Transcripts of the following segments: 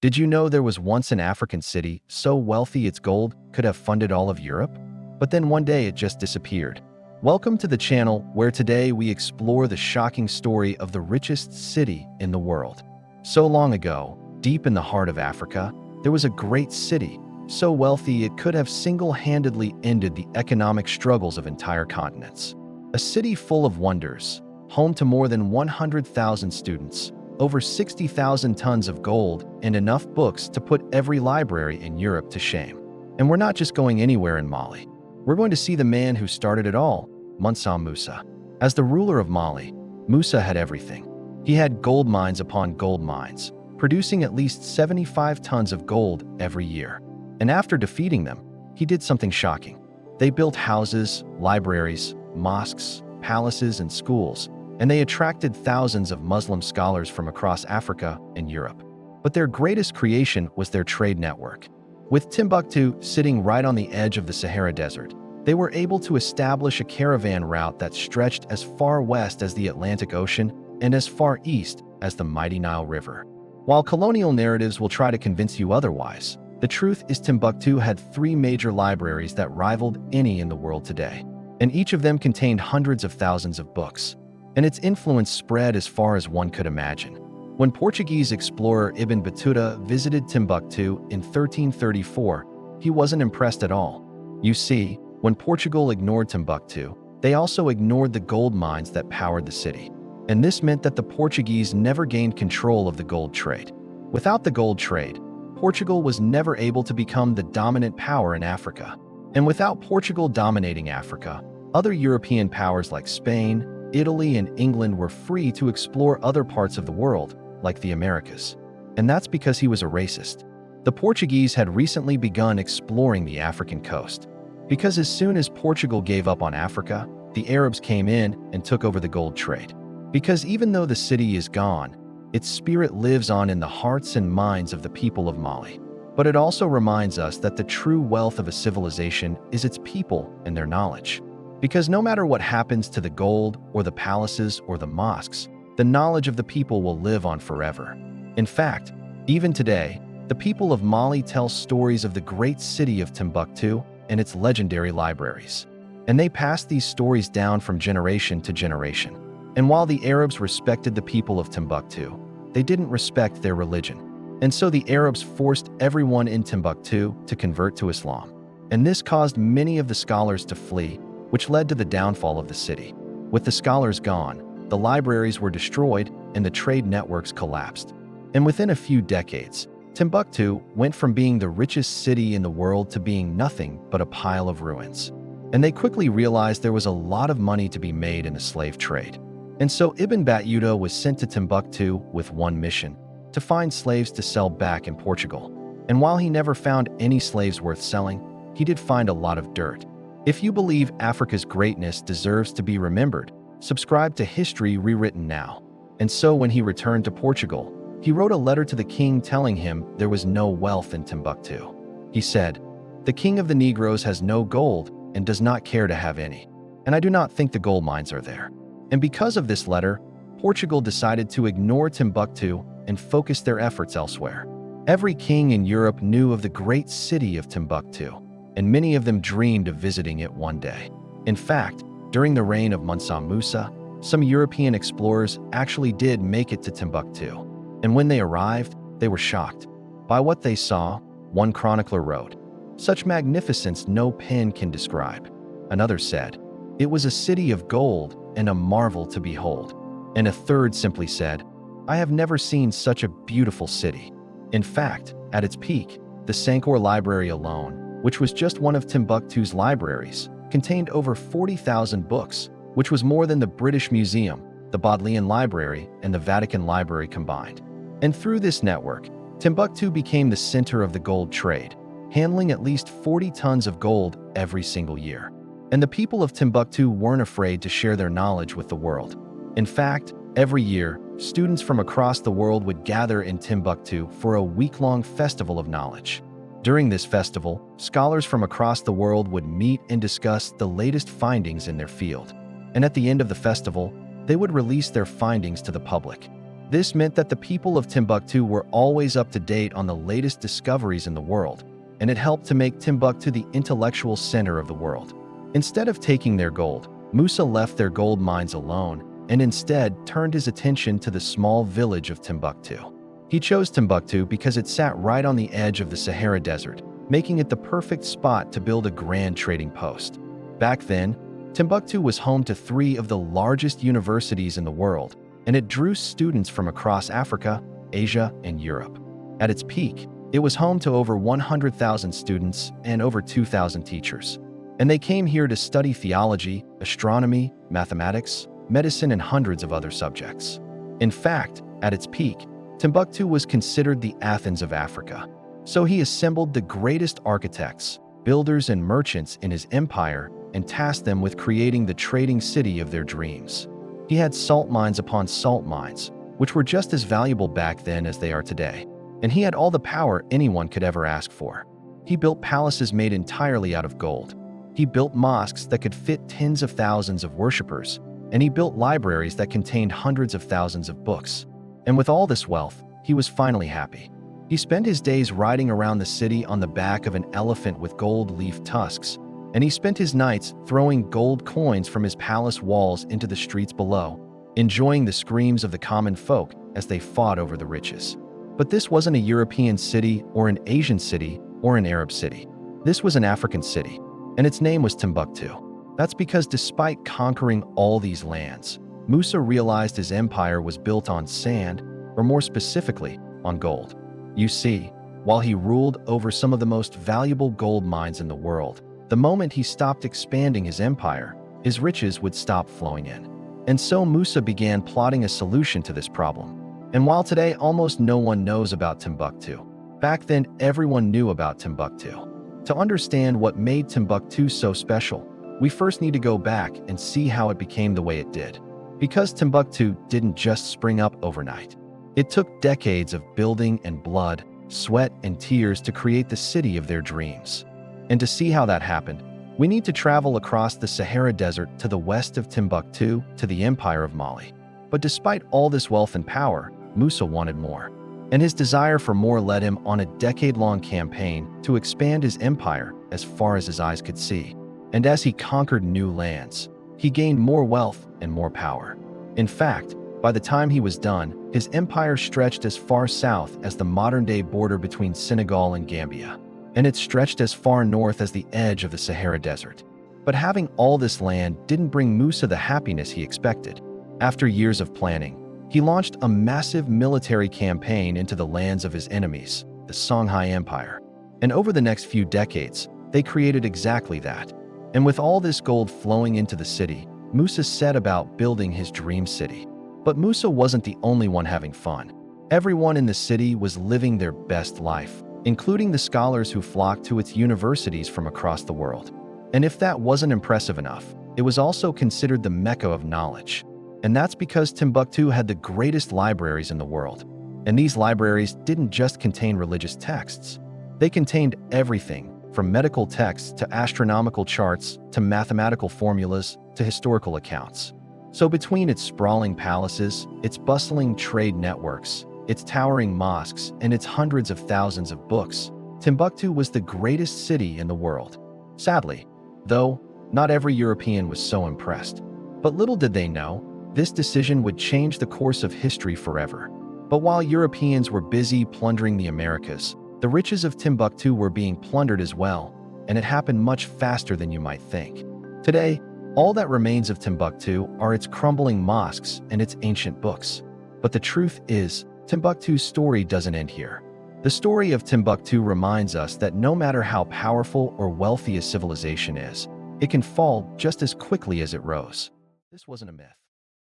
Did you know there was once an African city so wealthy its gold could have funded all of Europe? But then one day it just disappeared. Welcome to the channel where today we explore the shocking story of the richest city in the world. So long ago, deep in the heart of Africa, there was a great city, so wealthy it could have single-handedly ended the economic struggles of entire continents. A city full of wonders, home to more than 100,000 students, over 60,000 tons of gold, and enough books to put every library in Europe to shame. And we're not just going anywhere in Mali. We're going to see the man who started it all, Mansa Musa. As the ruler of Mali, Musa had everything. He had gold mines upon gold mines, producing at least 75 tons of gold every year. And after defeating them, he did something shocking. They built houses, libraries, mosques, palaces, and schools, and they attracted thousands of Muslim scholars from across Africa and Europe. But their greatest creation was their trade network. With Timbuktu sitting right on the edge of the Sahara Desert, they were able to establish a caravan route that stretched as far west as the Atlantic Ocean and as far east as the mighty Nile River. While colonial narratives will try to convince you otherwise, the truth is Timbuktu had 3 major libraries that rivaled any in the world today, and each of them contained hundreds of thousands of books. And its influence spread as far as one could imagine. When Portuguese explorer Ibn Battuta visited Timbuktu in 1334, he wasn't impressed at all. You see, when Portugal ignored Timbuktu, they also ignored the gold mines that powered the city. And this meant that the Portuguese never gained control of the gold trade. Without the gold trade, Portugal was never able to become the dominant power in Africa. And without Portugal dominating Africa, other European powers like Spain, Italy, and England were free to explore other parts of the world, like the Americas. And that's because he was a racist. The Portuguese had recently begun exploring the African coast. Because as soon as Portugal gave up on Africa, the Arabs came in and took over the gold trade. Because even though the city is gone, its spirit lives on in the hearts and minds of the people of Mali. But it also reminds us that the true wealth of a civilization is its people and their knowledge. Because no matter what happens to the gold or the palaces or the mosques, the knowledge of the people will live on forever. In fact, even today, the people of Mali tell stories of the great city of Timbuktu and its legendary libraries. And they pass these stories down from generation to generation. And while the Arabs respected the people of Timbuktu, they didn't respect their religion. And so the Arabs forced everyone in Timbuktu to convert to Islam. And this caused many of the scholars to flee, which led to the downfall of the city. With the scholars gone, the libraries were destroyed and the trade networks collapsed. And within a few decades, Timbuktu went from being the richest city in the world to being nothing but a pile of ruins. And they quickly realized there was a lot of money to be made in the slave trade. And so Ibn Battuta was sent to Timbuktu with one mission: to find slaves to sell back in Portugal. And while he never found any slaves worth selling, he did find a lot of dirt. If you believe Africa's greatness deserves to be remembered, subscribe to History Rewritten now. And so when he returned to Portugal, he wrote a letter to the king telling him there was no wealth in Timbuktu. He said, "The king of the Negroes has no gold and does not care to have any, and I do not think the gold mines are there." And because of this letter, Portugal decided to ignore Timbuktu and focus their efforts elsewhere. Every king in Europe knew of the great city of Timbuktu, and many of them dreamed of visiting it one day. In fact, during the reign of Mansa Musa, some European explorers actually did make it to Timbuktu. And when they arrived, they were shocked by what they saw. One chronicler wrote, "Such magnificence no pen can describe." Another said, "It was a city of gold and a marvel to behold." And a third simply said, "I have never seen such a beautiful city." In fact, at its peak, the Sankore Library alone, which was just one of Timbuktu's libraries, contained over 40,000 books, which was more than the British Museum, the Bodleian Library, and the Vatican Library combined. And through this network, Timbuktu became the center of the gold trade, handling at least 40 tons of gold every single year. And the people of Timbuktu weren't afraid to share their knowledge with the world. In fact, every year, students from across the world would gather in Timbuktu for a week-long festival of knowledge. During this festival, scholars from across the world would meet and discuss the latest findings in their field. And at the end of the festival, they would release their findings to the public. This meant that the people of Timbuktu were always up to date on the latest discoveries in the world, and it helped to make Timbuktu the intellectual center of the world. Instead of taking their gold, Musa left their gold mines alone and instead turned his attention to the small village of Timbuktu. He chose Timbuktu because it sat right on the edge of the Sahara Desert, making it the perfect spot to build a grand trading post. Back then, Timbuktu was home to 3 of the largest universities in the world, and it drew students from across Africa, Asia, and Europe. At its peak, it was home to over 100,000 students and over 2,000 teachers. And they came here to study theology, astronomy, mathematics, medicine, and hundreds of other subjects. In fact, at its peak, Timbuktu was considered the Athens of Africa. So he assembled the greatest architects, builders, and merchants in his empire and tasked them with creating the trading city of their dreams. He had salt mines upon salt mines, which were just as valuable back then as they are today. And he had all the power anyone could ever ask for. He built palaces made entirely out of gold. He built mosques that could fit tens of thousands of worshippers, and he built libraries that contained hundreds of thousands of books. And with all this wealth, he was finally happy. He spent his days riding around the city on the back of an elephant with gold leaf tusks, and he spent his nights throwing gold coins from his palace walls into the streets below, enjoying the screams of the common folk as they fought over the riches. But this wasn't a European city or an Asian city or an Arab city. This was an African city, and its name was Timbuktu. That's because despite conquering all these lands, Musa realized his empire was built on sand, or more specifically, on gold. You see, while he ruled over some of the most valuable gold mines in the world, the moment he stopped expanding his empire, his riches would stop flowing in. And so Musa began plotting a solution to this problem. And while today almost no one knows about Timbuktu, back then everyone knew about Timbuktu. To understand what made Timbuktu so special, we first need to go back and see how it became the way it did. Because Timbuktu didn't just spring up overnight. It took decades of building and blood, sweat, and tears to create the city of their dreams. And to see how that happened, we need to travel across the Sahara Desert to the west of Timbuktu to the Empire of Mali. But despite all this wealth and power, Musa wanted more. And his desire for more led him on a decade-long campaign to expand his empire as far as his eyes could see. And as he conquered new lands, he gained more wealth and more power. In fact, by the time he was done, his empire stretched as far south as the modern-day border between Senegal and Gambia, and it stretched as far north as the edge of the Sahara Desert. But having all this land didn't bring Musa the happiness he expected. After years of planning, he launched a massive military campaign into the lands of his enemies, the Songhai Empire. And over the next few decades, they created exactly that. And with all this gold flowing into the city, Musa set about building his dream city. But Musa wasn't the only one having fun. Everyone in the city was living their best life, including the scholars who flocked to its universities from across the world. And if that wasn't impressive enough, it was also considered the Mecca of knowledge. And that's because Timbuktu had the greatest libraries in the world. And these libraries didn't just contain religious texts. They contained everything from medical texts to astronomical charts to mathematical formulas to historical accounts. So between its sprawling palaces, its bustling trade networks, its towering mosques, and its hundreds of thousands of books, Timbuktu was the greatest city in the world. Sadly, though, not every European was so impressed. But little did they know, this decision would change the course of history forever. But while Europeans were busy plundering the Americas, the riches of Timbuktu were being plundered as well, and it happened much faster than you might think. Today, all that remains of Timbuktu are its crumbling mosques and its ancient books. But the truth is, Timbuktu's story doesn't end here. The story of Timbuktu reminds us that no matter how powerful or wealthy a civilization is, it can fall just as quickly as it rose. This wasn't a myth.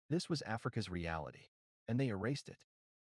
This was Africa's reality, and they erased it.